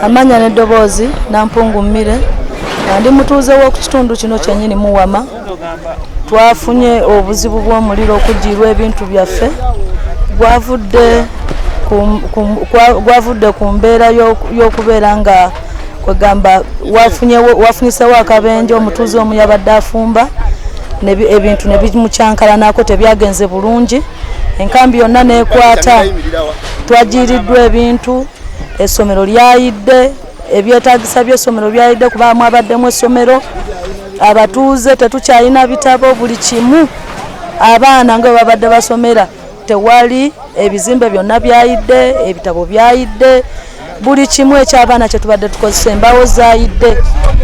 Amanya n'eddoboozi Nampungumire ndi mutuuze w'oku kitundu kino kyennyini Muwama. Twafunye obuzibu bw'omuliro okujjirwa ebintu byaffe gwavudde ku mbeera y'okubeera nga kwegamba wafunyisewo akabenje omutuuze omu yabadde afumba ebintu ne bimucyankalanako tebyagenze bulungi. Enkambi yonna neekwata twajiiriddwa ebintu. Essomero lyayidde, ebyetaagisa by'essomero byayidde kuba mwabaddemu essomero. Abatuuze tetukyalina bitabo, buli kimu abaana nga babadde basomera tewali, ebizimbe byonna byayidde, ebitabo byayidde, buli kimu eky'abaana kye tubadde tukozesa embaawo zaayidde.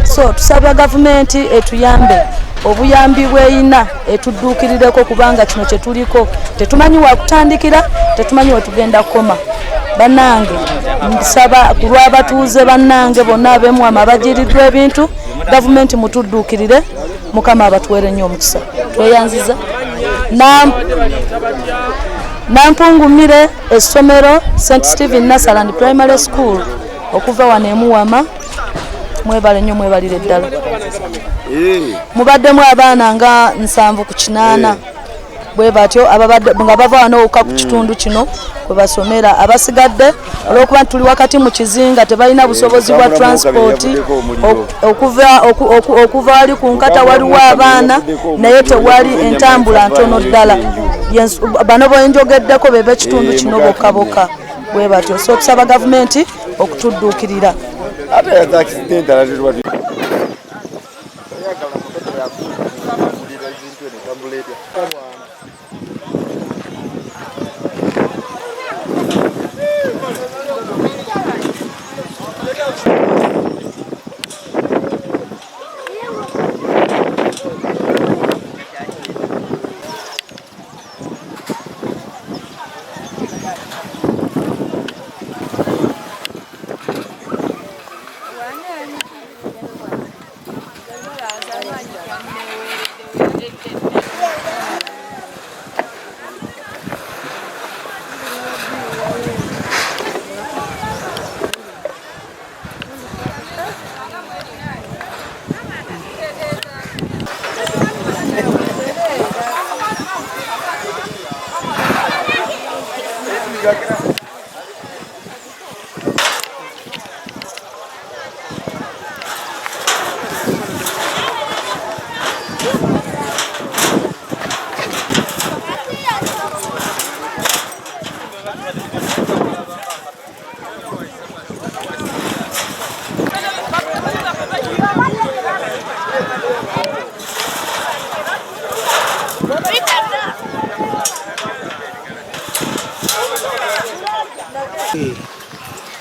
So tusaba gavumenti etuyambe, obuyambi bweyina etudduukirireko kubanga kino kye tuliko tetumanyi wa kutandikira, tetumanyi we tugenda kukoma. Bannange nsaba ku lw'abatuuze bannange bonna ab'Emuwama abajiiriddwa ebintu, gavumenti mutudduukirire, Mukama abatuwere nnyo omukisa. Tweyanziza Nampungumire essomero St. Stephen Nursery and Primary School okuva wano Emuwama. Mwebale nnyo, mwebalire ddala. Mubaddemu abaana nga 7 ku 8 bwe batyo nga bava wano okka ku kitundu kino kwe basomera. Abasigadde olw'okuba tuli wakati mu kizinga tebalina busobozi bwa transport okuva wali ku nkata waliwo abaana naye tewali entambula ntono ddala. Bano bwenjogeddeko be b'ekitundu kino bokka bokka bwe batyo. So tusaba gavumenti okutudduukirira.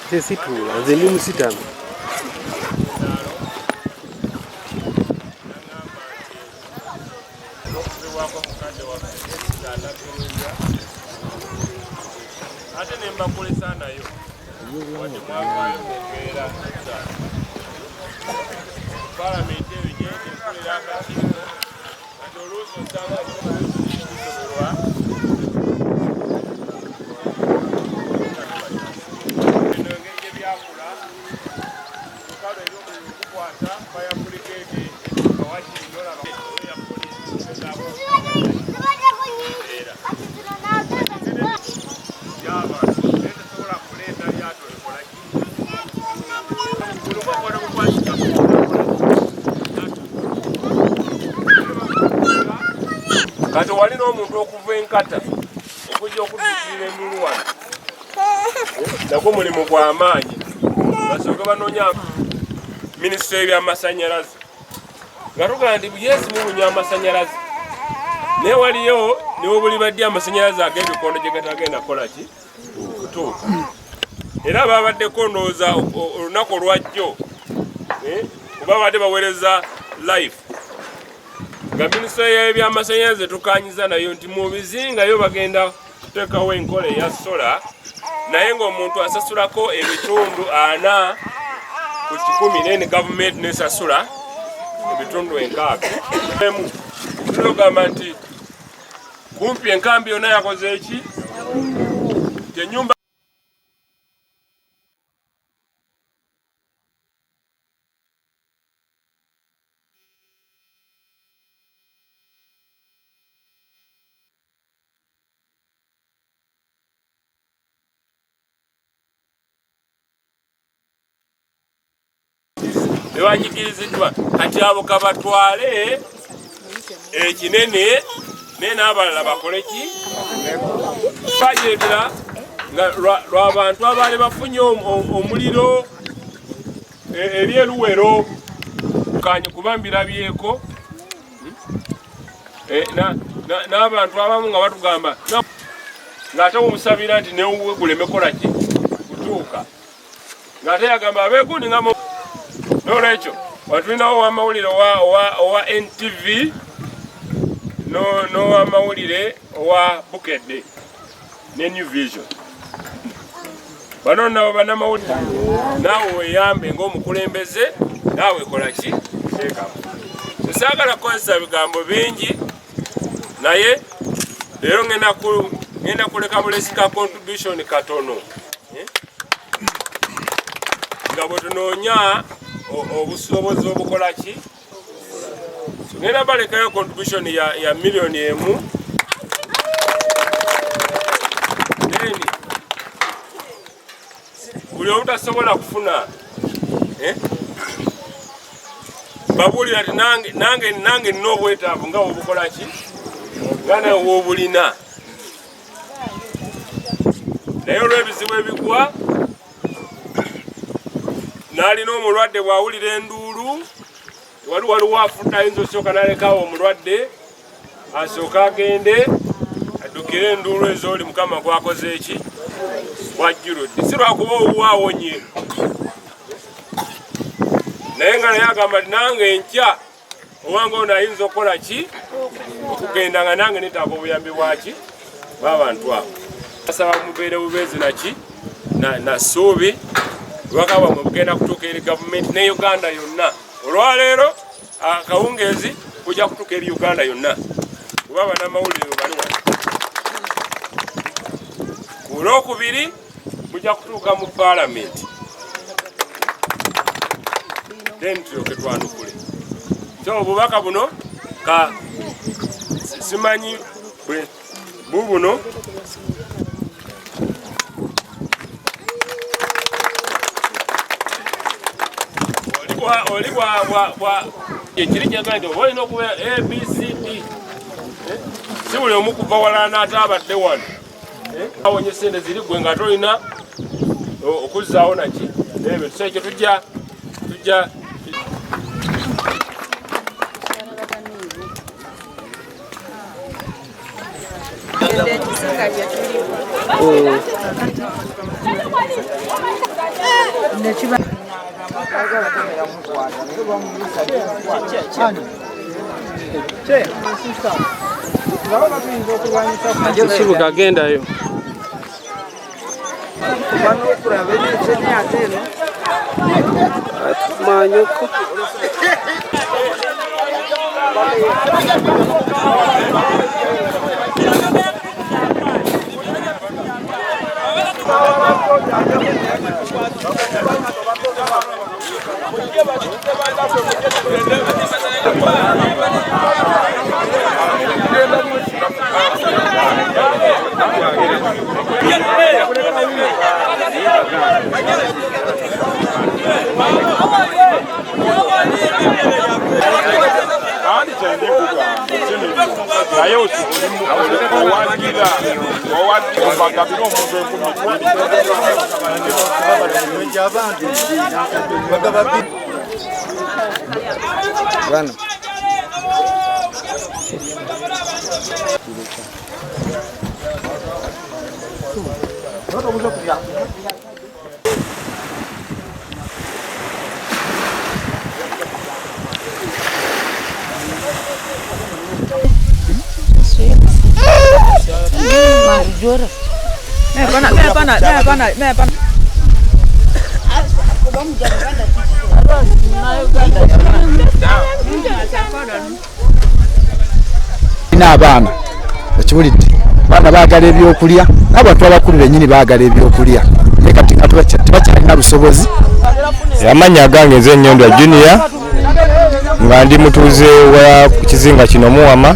Tesitula nze ndi musitamu. Kati walina omuntu okuva enkata okujja okuddukirira endulu wano nagwo mulimu gw'amaanyi. Basooka banoonya minisitule y'ebyamasanyalaze nga tugamba nti yesi mumunywa amasanyalaze naye waliyo niwo buli badde amasanyalaze ag'ebikondo gye gatagenda kukola ki kutuuka. Era babaddeko ndowooza olunaku olwajjo kuba badde baweereza life nga minisitule y'ebyamasanyalaze tukanyiza nayo nti mu bizinga yo bagenda kuteekawo enkola eya sola naye ng'omuntu asasulako ebitundu 4 ku 100 naye ne gavumenti nesasula ebitundu 6. Tulogamba nti kumpi enkambi yonna yakoze eki tenyumba bebanyigiriziddwa kati abo kabatwale ekinene naye n'abalala bakole ki bajeetera nga lw'abantu abaali bafunye omuliro ery'eluwero kanye kuba mbirabyeko n'abantu abamu nga batugamba ng'ate omusabira nti newuwe guleme kola ki kutuuka ng'ate yagamba abeegundi nga n'olwekyo watulinawo owamawulire owa NTV n'owamawulire owa Bukedde ne New Vision. Bano nabo bannamawulire naawe weeyambe ng'omukulembeze naawe kola ki teekamu. Saagala kukozesa bigambo bingi naye leero ngenda kuleka bulesi ka contribution katono nga bwe tunoonya obusobozi obukola ki ngenda balekayo contribution ya $1 million buli obutasobola kufuna babuulira ati nange nina obwetaavu nga obukola ki nga nawe woobulina naye olw'ebizibu ebigwa n'alina omulwadde bw'awulira enduulu waliwo afudde ayinza osooka n'alekawo omulwadde asooka agende addukire enduulu ezooli mukama gwakoze eki gwajjuludde si lwakuba owuwa awonye naye nga naye agamba ti nange enkya owange ono ayinza okukola ki okugenda nga nange netaaga obuyambi bwaki bw'abantu abo asaba mubeere bubeezi naki na ssuubi obubaka bwamwe bugenda kutuuka eri gavumenti ne Uganda yonna. Olwaleero akawungeezi kujja kutuuka eri Uganda yonna kuba bannamawulire bali wano. Ku Lwokubiri bujja kutuuka mu paalamenti then tulyoke twanukule. So obubaka buno ka simanyi bubuno olibwa ekiri kyaga nti oba olina okubeera ABCD si buli omu kuva wala n'ate abadde wano awonye sente ziri gwe nga tolina okuzzaawo naki ebyo tusa ekyo tujja Sibuka agendayo. Manyoko. Bueno. Abaana ekibulidde abaana baagala ebyokulya n'abantu abakulu bennyini baagala ebyokulya naye kati tebakyalina busobozi. Amanya gange nze Nnyondwa Junior nga ndi mutuuze wa kizinga kino Muwama.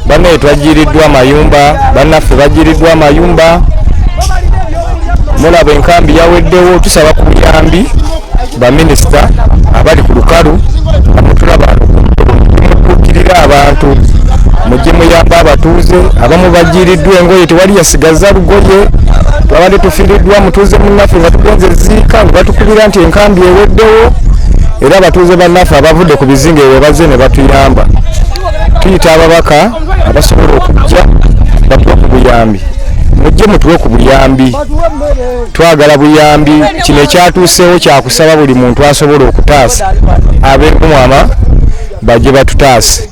Bano twajiiriddwa amayumba, bannaffe bajiiriddwa amayumba. Mulaba enkambi yaweddewo, tusaba ku buyambi baminisita abali ku lukalu bamutulaba mutuukirira abantu mujje muyamba abatuuze abamu bajjiriddwa engoye tewali yasigaza lugoye twabadde tufiiriddwa mutuuze munnaffe nga tugonze ziika nga batukubira nti enkambi eweddewo era abatuuze bannaffe abavudde ku bizinga ebyo bazze ne batuyamba tuyita ababaka abasobola okujja batuwe ku buyambi mujje mutuwe ku buyambi twagala buyambi kino ekyatuuseewo kyakusaba buli muntu asobola okutaasa ab'enkumwama bajje batutaase.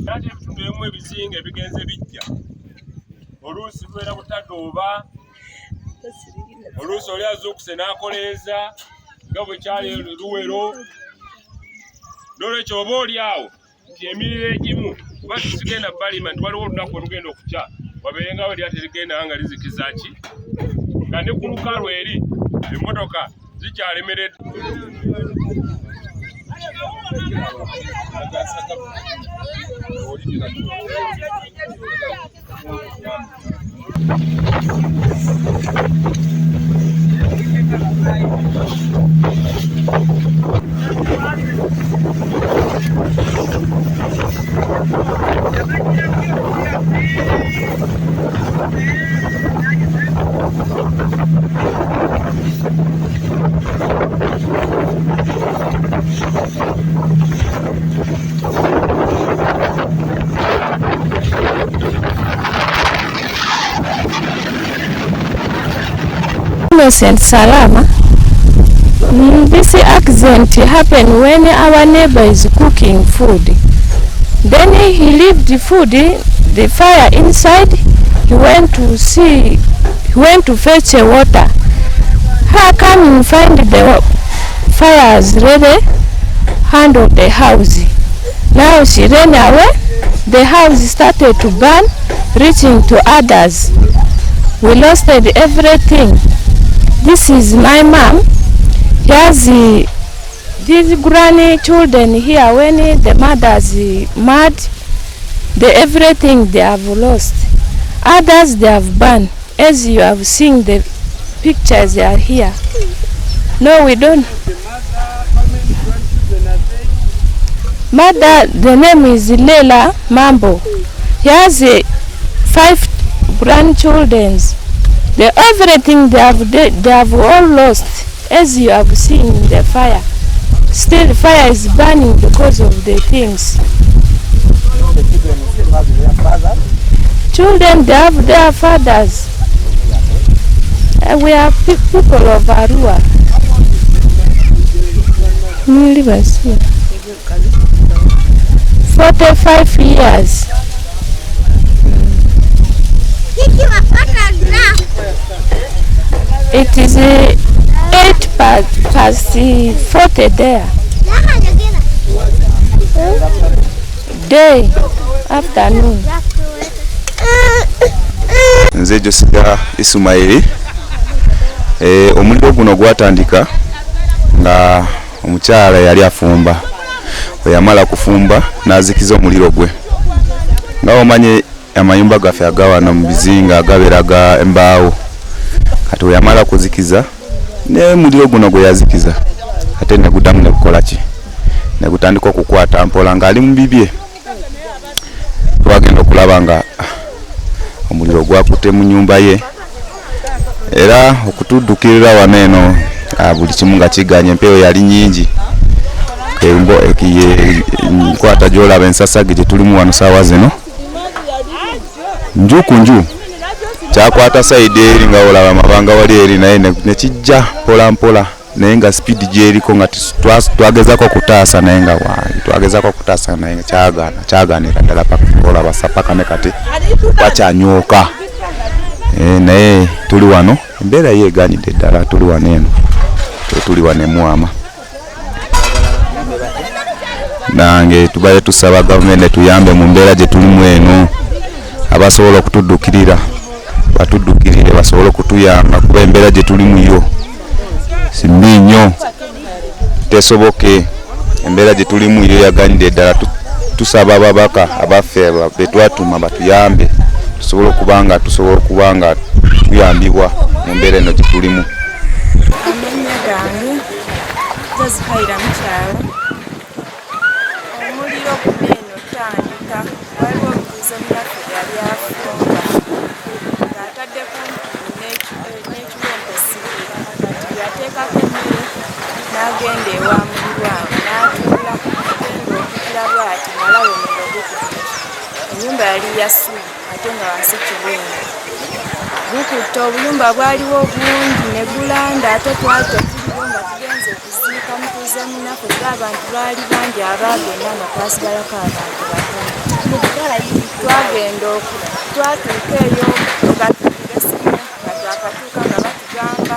Nati ebitundu ebizinga ebigenze bijja oluusi lubeera butadooba oluusi oli azuukuse n'akoleeza nga bwe kyali luwero n'olwekyo oba oli awo nti emiriro egimu kuba tusigenda balima nti waliwo olunaku olugenda okukya wabeere nga bwe lyaterigenda nga lizikiza ki nga ne ku lukalu eri emmotoka zikyalemeredde. Innocent Salama. This accident happened when our neighbor is cooking food. Then he left the food, the fire inside. He went to fetch water. How come and find the fire is ready hand of the house. Now she ran away. The house started to burn, reaching to others. We lost everything. This is my mom. He has these grandchildren here. When the mothers mad, everything they have lost. Others they have burned. As you have seen the pictures they are here. No, we don't. Mother, the name is Leila Mambo. He has 5 grandchildren. Everything they have all lost. As you have seen the fire. Still the fire is burning because of the things. Children, they have their fathers. We are people of Arua. 45 years. It is 8 past 40 there. Day, afternoon. Nze Josiga Essomero. Omuliro guno gwatandika nga omukyala yali afumba. Oyamala kufumba n'azikiza omuliro gwe. Nga omanye amayumba gaffe agawana mu bizinga agabeeraga embaawo. Kati oyamala kuzikiza ne muliro guno gwe yazikiza. Ate ne guddamu ne kukola ki? Ne gutandika okukwata mpola nga ali mu bibye. Twagenda okulaba nga omuliro gwakutte mu nnyumba ye. Era okutuddukirira wano eno buli kimu nga kiganye, empewo yali nnyingi. Enkwata gy'olaba ensasage gye tulimu wano saawa zino nju kyakwata sayidi eri nga olaba amabanga wali eri naye nekijja mpola mpola naye nga speed gyeriko nga twagezako kutaasa naye nga wangi twagezako kutaasa naye nga kyagaanira ddala olaba sapaka ne kati bakyanyooka naye tuli wano embeera yeegaanidde ddala tuli wano eno tuli wano emuwama nange tubaye tusaba gavumenti tuyambe mu mbeera gye tulimu eno abasobola okutuddukirira batuddukirire basobole okutuyamba kuba embeera gye tulimu yo simbi nnyo tesoboke embeera gye tulimu yo yaganidde ddala tusaba ababaka abaffe betwatuma batuyambe tusobole okuba nga tuyambibwa mu mbeera eno gye tulimu. Amannya gange Zazikaira mukyalo. Omuliro guneeno tandika waliwo obutuuze munaffe yali afumba ng'ataddeko n'ekiwempe kati yateekako emmere n'agenda ewa mulirwawo n'atuula agenda okukira bw'ati nalaba omuliro gukutte. Ennyumba yali yassubi ate nga wansi kiwempe gukutte. Obuyumba bwaliwo bungi ne gulanda ate tuliwo nga tugenze okuziika mutuuze munaffe kuba abantu baali bangi abaagenda nga twasigalako abantu batono. Twagenda twatuuka eyo nga tugira essimu nga twakatuuka nga batugamba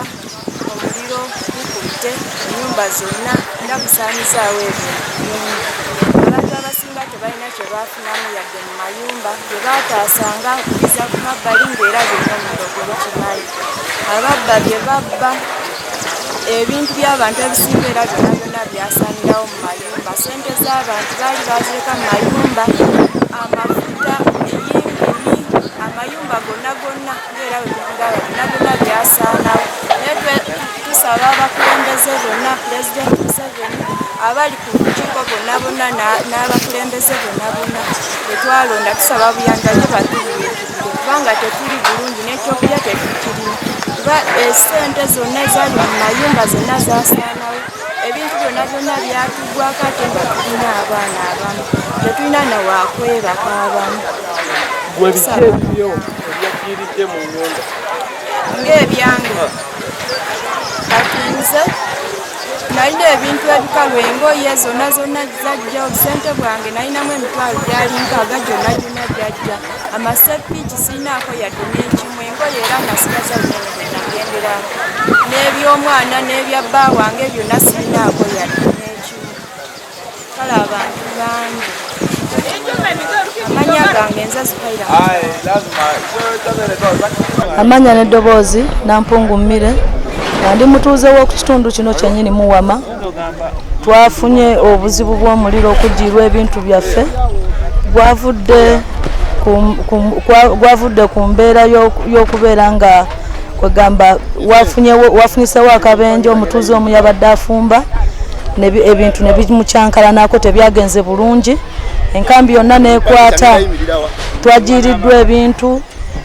omuliro gukutte ennyumba zonna nga busaanyizaawo ebintu bingi. Abantu abasinga tebalina kye baafunamu yadde mu mayumba bye baataasanga okuliza ku mabbali ng'era byonna omuliro gwe kimali. Ababba bye babba ebintu by'abantu ebisinga era byonna byonna byasaanirawo mu mayumba. Ssente z'abantu baali bazireka mu mayumba, amafuta, eyingini, amayumba gonna gonna ng'era bwe tugiraba byonna byonna byasaanawo. Naye tusaba abakulembeze bonna, Pulezidenti Museveni abali ku lukiiko bonna bonna n'abakulembeze bonna bonna betwalonda tusaba buyambi batubuulirire kubanga tetuli bulungi n'ekyokulya tetukirina kuba essente zonna ezali mu mayumba zonna zaasaanawo. Ebintu byonna byonna byatugwako ate nga tulina abaana abamu tetulina na waakwebaka abamu. Ebyafiiridde mu nnyumba ng'ebyange kati nze nalina ebintu ebikalu engoye zonna zajja obusente bwange nalinamu emitwalo gyali nkaaga gyonna gyajja. Amasepiiki sirinaako yadde n'ekimu engoye era nasigaza binene bye nagenderako n'ebyomwana n'ebya bba wange byonna sirinaako yadde n'ekimu. Kale abantu bangi amannya gange nza Zikaira. Amanya n'eddoboozi Nampungu Mmire nga ndi mutuuze w'oku kitundu kino kyennyini Muwama. Twafunye obuzibu bw'omuliro okujjirwa ebintu byaffe gwavudde ku mbeera y'okubeera nga kwegamba wafunyisewo akabenje omutuuze omu yabadde afumba ebintu ne bimucyankalanako tebyagenze bulungi. Enkambi yonna n'ekwata twajiiriddwa ebintu.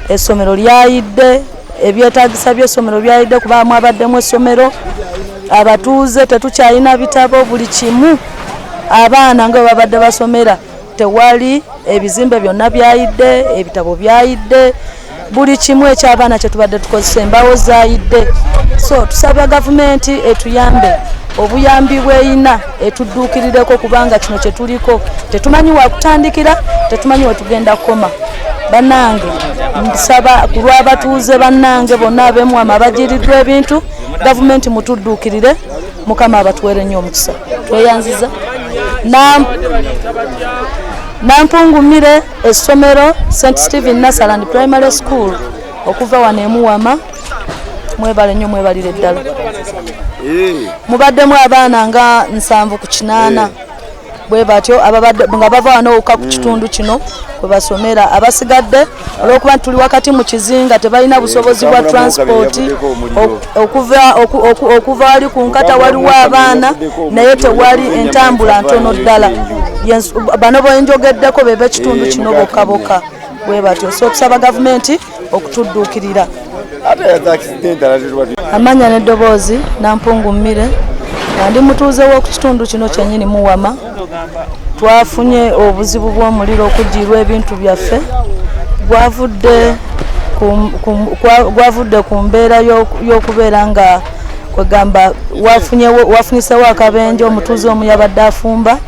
Essomero lyayidde, ebyetaagisa by'essomero byayidde kuba mwabaddemu essomero. Abatuuze tetukyalina bitabo, buli kimu abaana nga babadde basomera tewali, ebizimbe byonna byayidde, ebitabo byayidde, buli kimu eky'abaana kye tubadde tukozesa embaawo zaayidde. So tusaba gavumenti etuyambe, obuyambi bweyina etudduukirireko kubanga kino kye tuliko tetumanyi wa kutandikira, tetumanyi we tugenda kukoma. Bannange nsaba ku lw'abatuuze bannange bonna ab'Emuwama abajiiriddwa ebintu, gavumenti mutudduukirire, Mukama abatuwere nnyo omukisa. Tweyanziza Nampungu Mmire, Essomero St. Stephen Nasaland Primary School okuva wano Emuwama. Mwebale nnyo, mwebalire ddala. Mubaddemu abaana nga 7 ku 8 bwe batyo nga bava wano okka ku kitundu kino kwe basomera. Abasigadde olw'okuba tuli wakati mu kizinga tebalina busobozi bwa transport okuva wali ku nkata waliwo abaana naye tewali entambula ntono ddala. Bano bwenjogeddeko bebe ekitundu kino bokka bokka bwe batyo. So tusaba gavumenti okutudduukirira. Amanya n'eddoboozi Nampungu Mmire nga ndi mutuuze w'oku kitundu kino kyennyini Muwama. Twafunye obuzibu bw'omuliro okujjirwa ebintu byaffe gwavudde ku mbeera y'okubeera nga kwegamba wafunyisewo akabenje omutuuze omu yabadde afumba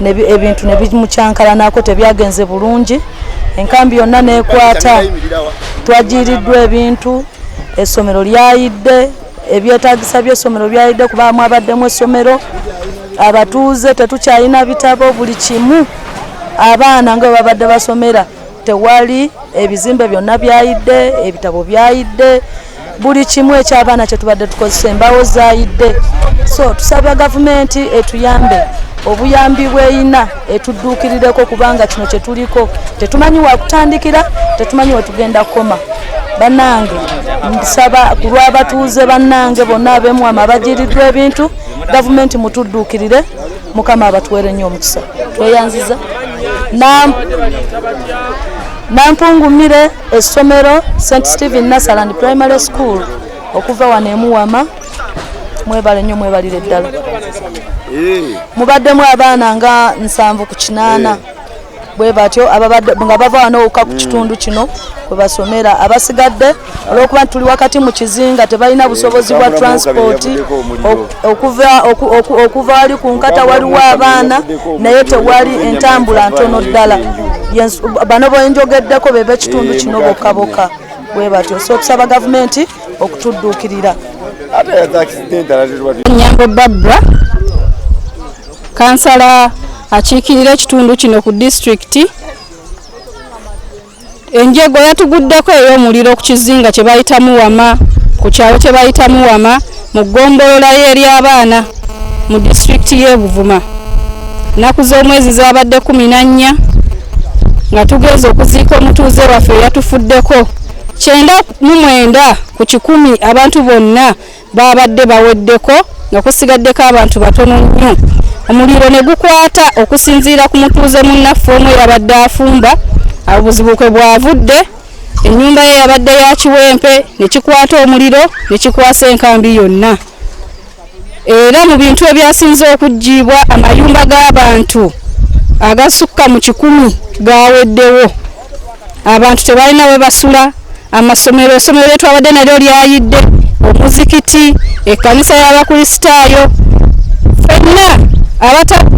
ebintu ne bimucyankalanako tebyagenze bulungi. Enkambi yonna neekwata, twajiiriddwa ebintu, essomero lyayidde, ebyetaagisa by'essomero byayidde kuba mwabaddemu essomero, abatuuze tetukyalina bitabo, buli kimu abaana nga babadde basomera tewali, ebizimbe byonna byayidde, ebitabo byayidde, buli kimu ekyabaana kyetubadde tukozesa embaawo zaayidde. So tusaba gavumenti etuyambe, obuyambi bweyina etudduukirireko kubanga kino kyetuliko tetumanyi wakutandikira, tetumanyi wetugenda kukoma. Bannange nsaba ku lw'abatuuze bannange bonna ab'emwama abajiiriddwa ebintu, gavumenti mutudduukirire, Mukama abatuwere nnyo omukisa. Tweyanziza nampungumire essomero St. Stephen Nasaland Primary School okuva wano emuwama. Mwebale nnyo, mwebalire ddala. Mubaddemu abaana nga 7 ku 8 bwe batyo nga bava wano okka ku kitundu kino kwe basomera. Abasigadde olw'okuba tuli wakati mu kizinga tebalina busobozi bwa transport, okuva wali ku nkata waliwo abaana naye tewali entambula ntono ddala. Bano bwenjogeddeko bebe ekitundu kino bokka bwe batyo. So tusaba gavumenti okutudduukirira. Nyambo Barbara, kansala akiikirira ekitundu kino ku disitulikiti. Enjego yatuguddeko ey'omuliro ku kizinga kye bayita Muwama, ku kyalo kye bayita Muwama, mu ggombolola y'ery'abaana mu disitulikiti y'e Buvuma. Nnaku z'omwezi zabadde 14 nga tugeze okuziika omutuuze waffe eyatufuddeko. 99 ku 100 abantu bonna babadde baweddeko nga kusigaddeko abantu batono nnyo. Omuliro ne gukwata okusinziira ku mutuuze munnaffe omu yabadde afumba. Obuzibu kwe bwavudde, ennyumba ye yabadde ya kiwempe ne kikwata omuliro ne kikwasa enkambi yonna. Era mu bintu ebyasinze okuggyibwa, amayumba g'abantu agasukka mu 100 gaweddewo. Abantu tebalina we basula. Essomero lyetwabadde nalyo lyayidde, omuzikiti, ekkanisa y'abakristaayo, fenna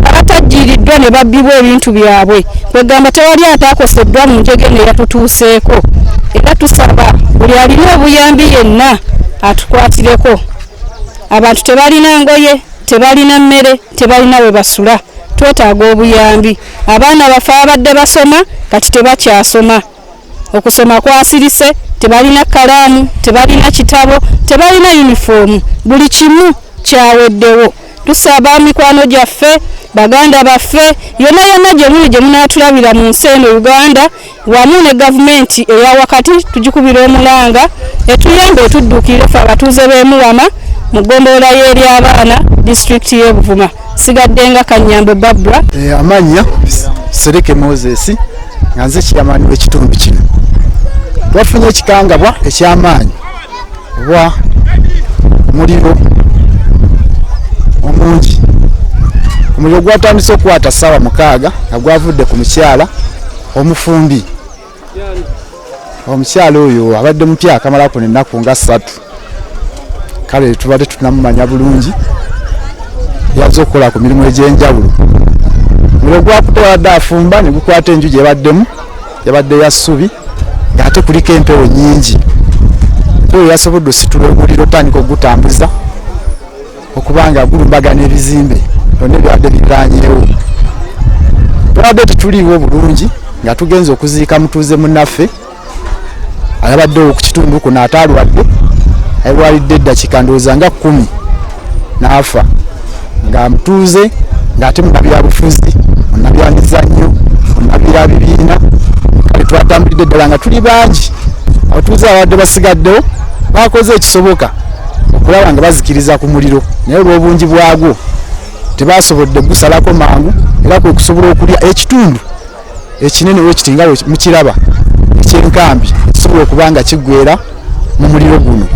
abatajjiiriddwa ne babbibwa ebintu byabwe. Kwegamba tewali ataakoseddwa mu njege ne yatutuuseeko. Era tusaba buli alina obuyambi yenna atukwatireko. Abantu tebalina ngoye, tebalina mmere, tebalina we basula. Twetaaga obuyambi. Abaana baffe abadde basoma kati tebakyasoma. Okusoma kwasirise, tebalina kalaamu, tebalina kitabo, tebalina uniform, buli kimu kyaweddewo. Tusaba mikwano gyaffe, baganda baffe, yonna gye munaatulabira mu nsi eno Uganda, wamu ne gavumenti eya wakati tugikubira omulanga etuyambe etudduukirire ffe abatuuze b'e Muwama mu ggombolola y'ery'abaana disitulikiti y'e Buvuma. Sigadde nga Kanyambo Barbara. Amanya Sereke Moses nga nze kiyamani w'ekitundu kino. Twafunye ekikangabwa eky'amaanyi oba omuliro omungi. Omuliro gwatandise okukwata ssaawa 6 nga gwavudde ku mukyala omufumbi. Omukyala oyo abadde mupya akamalako n'ennaku nga 3. Kale tubadde tunamumanya bulungi, yazze okukola ku mirimu egy'enjawulo. Omuliro gwakutowadde afumba ne gukwata enju gyebaddemu, yabadde ya ssubi ng'ate kuliko empewo nnyingi. Empewo yasobodde ositula omuliro tandika ogutambuza okubanga gulumbagana ebizimbe byonna ebyabadde biraanyeewo. Tubadde tetuliiwo bulungi nga tugenze okuziika mutuuze munnaffe ayabaddewo ku kitundu kuno ataalwadde, ayalwalidde eddakiika ndowooza nga 10 n'afa. Nga mutuuze ng'ate munnabyabufuzi, munnabyamizannyo, munnabyabibiina. Kale twatambulidde ddala nga tuli bangi. Abatuuze abadde basigaddewo bakoze ekisoboka okulaba nga bazikiriza ku muliro, naye olw'obungi bwagwo tebasobodde gusalako mangu, era kwe kusobola okulya ekitundu ekinene wekiti nga mukiraba ekyenkambi ekisobola okuba nga kiggweera mu muliro guno.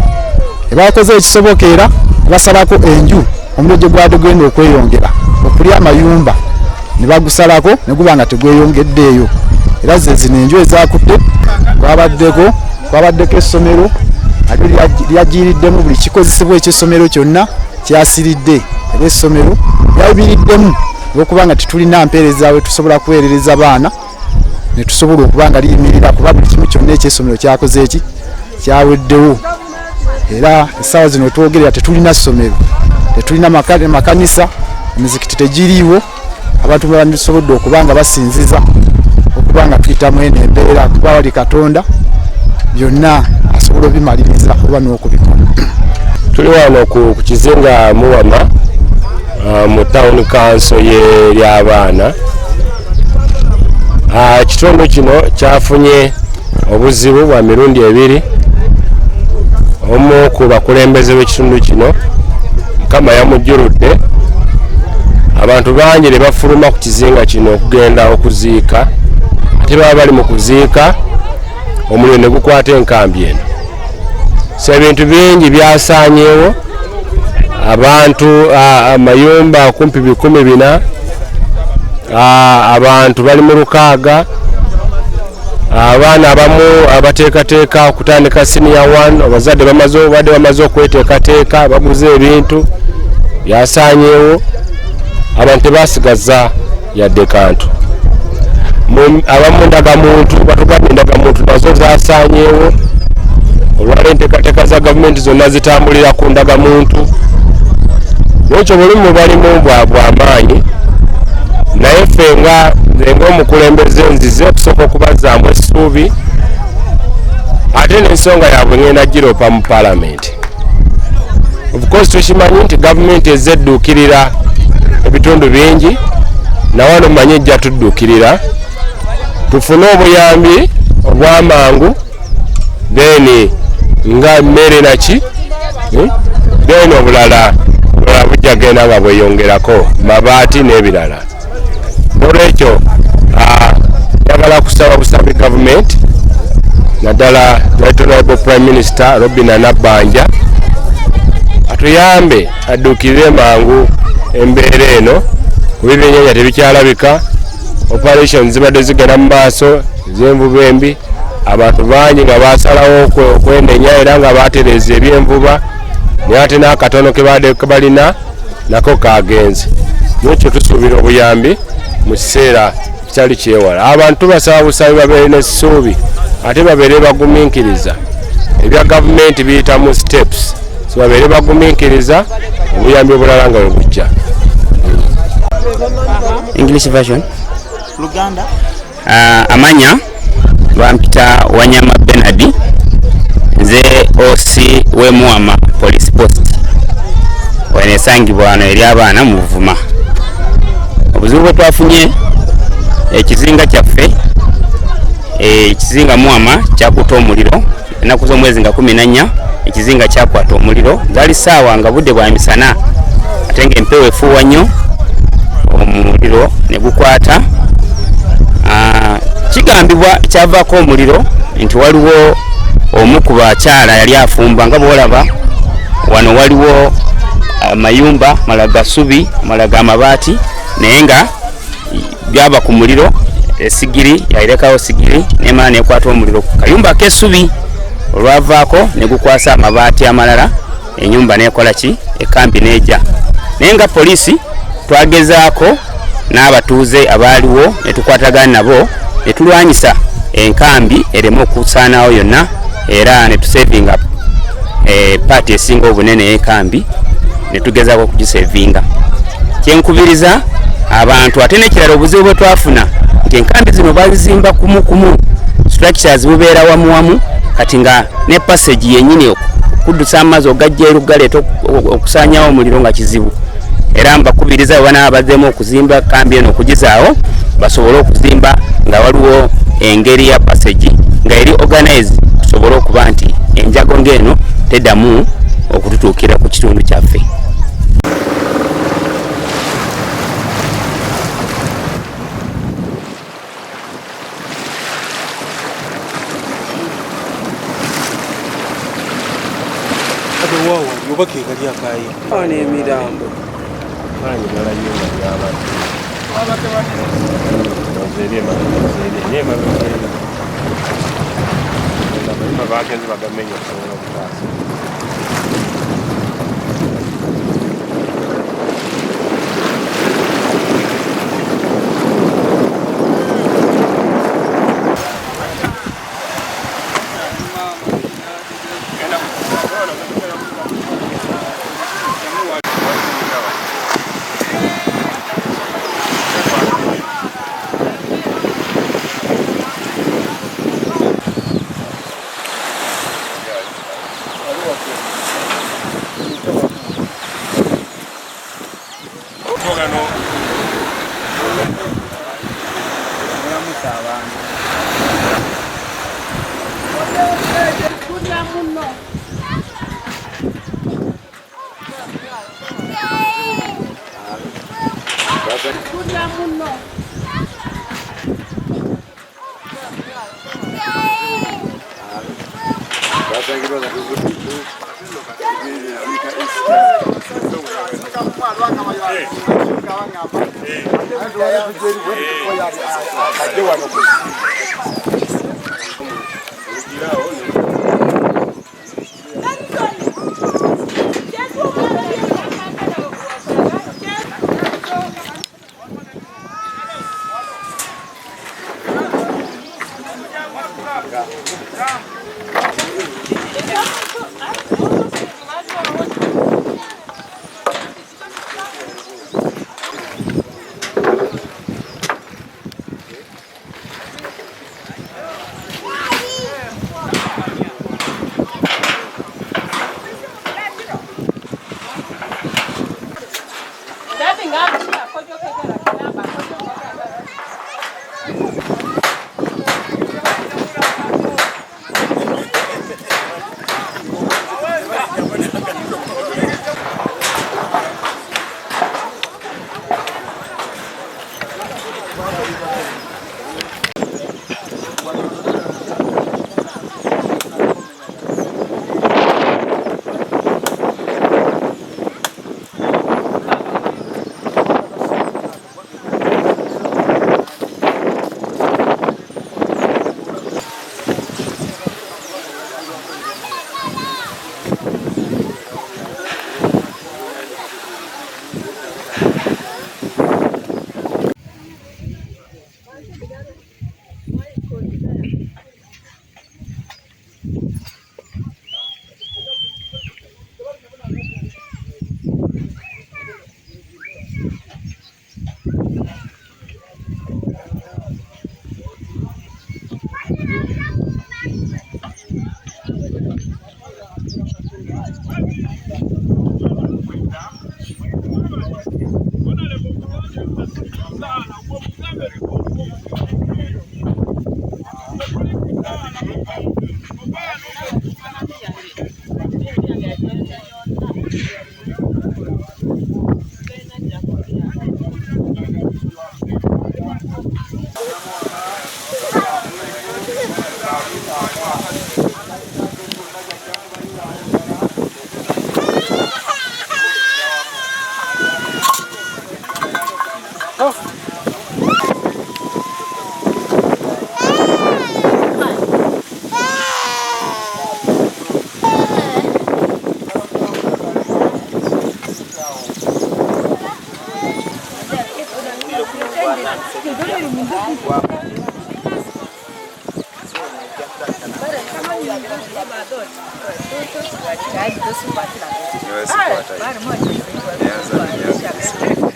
Bakoze ekisoboka era basalako enju omuliro gye gwadde gwenda okweyongera okulya amayumba ne bagusalako ne guba nga tegweyongeddeeyo. Era ze zino enju ezakutte kwabaddeko essomero lyajjiriddemu buli kikozesebwa eky'essomero kyonna kyasiridde era essomero lyabiriddemu olw'okuba nga tetulina mpeereza we tusobola kuweerereza baana ne tusobola okuba nga liyimirira kuba buli kimu kyonna eky'essomero kyakoze eki kyaweddewo era essaawa zino twogerera tetulina ssomero tetulina makanisa emizikiti tegiriiwo abantu bandisobodde okuba nga basinziza okuba nga tuyitamu eno embeera kuba wali Katonda byonna asobola obimaliriza oba n'okubikola. Tuli wano ku kizinga Muwama mu town council y'abaana. Ekitundu kino kyafunye obuzibu bwa mirundi ebiri. Omu ku bakulembeze b'ekitundu kino Mukama yamujjuludde abantu bangi ne bafuluma ku kizinga kino okugenda okuziika ate baba bali mu kuziika omuliro ne gukwata enkambi eno. So ebintu bingi byasaanyeewo abantu amayumba kumpi 140 abantu bali mu 6 abaana abamu abateekateeka okutandika senior 1 abazadde bamaze okweteekateeka baguze ebintu byasaanyeewo abantu tebasigaza yadde kantu. Abamu ndagamuntu batugambye ndagamuntu nazo zasaanyeewo olwala enteekateeka za gavumenti zonna zitambulira ku ndagamuntu. Nekyo bulimu balimu bw'amaanyi naye ffe ng'omukulembeze nzize okusooka okubazaamu essuubi ate n'ensonga yaabwe ngenda giropa mu paalamenti. Of course tukimanyi nti gavumenti ezze edduukirira ebitundu bingi nawano mmanyi ejja tudduukirira tufune obuyambi obw'amangu then nga mmere naki then obulala bujja genda nga bweyongerako mabaati n'ebirala. Olwekyo njagala kusaba busabi gavumenti naddala Right Honorable Prime Minister Robin Nabbanja atuyambe adduukirire mangu embeera eno kuba ebyennyanja tebikyalabika, operation zibadde zigenda mu maaso ez'envuba embi, abantu bangi nga basalawo okwendenya era nga batereeza eby'envuba naye ate n'akatono ke balina nako kagenze. Nekyo tusuubira obuyambi mu kiseera kitali kyewala. Abantu basaba busabi babeere n'essuubi ate babeere bagumiikiriza ebya gavumenti biyita mu steps, so babeere bagumiikiriza obuyambi obulala nga bwe bujja. English version. Luganda. Amanya bampita Wanyama Benadi nze OC w'Emuwama Police Post wenesangibwa wano eri abaana mu Buvuma. Obuzibu bwe twafunye ekizinga kyaffe ekizinga Muwama kyakuta omuliro ennaku z'omwezi nga 14 ekizinga kyakwata omuliro zaali ssaawa nga budde bwa misana ate ng'empewo efuuwa nnyo omuliro ne gukwata. Kigambibwa kyavaako omuliro nti waliwo omu ku bakyala yali afumba nga bwolaba wano waliwo amayumba malaga subi malaga amabaati naye nga byaba ku muliro esigiri yayirekawo sigiri nemala nekwata omuliro ku kayumba k'essubi olwavaako ne gukwasa amabaati amalala enyumba nekola ki ekambi neja. Naye nga poliisi twagezaako n'abatuuze abaaliwo ne tukwatagana nabo ne tulwanyisa enkambi ereme okusaanawo yonna era ne tusevinga paati esinga obunene y'enkambi ne tugezaako okugisevinga. Kyenkubiriza abantu ate n'ekirala obuzibu bwe twafuna nti enkambi zino bazizimba kumu structures bubeera wamu kati nga ne passage yennyini okuddusa amazzi ogajja eru galeeta okusaanyawo omuliro nga kizibu. Era mbakubiriza bana abazzeemu okuzimba kambi eno okugizaawo basobole okuzimba nga waliwo engeri ya passage nga eri organized tusobole okuba nti enjago ng'eno teddamu okututuukira ku kitundu kyaffe. bagenzi bagamenya okusobola okutaasa.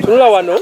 Tunula wano.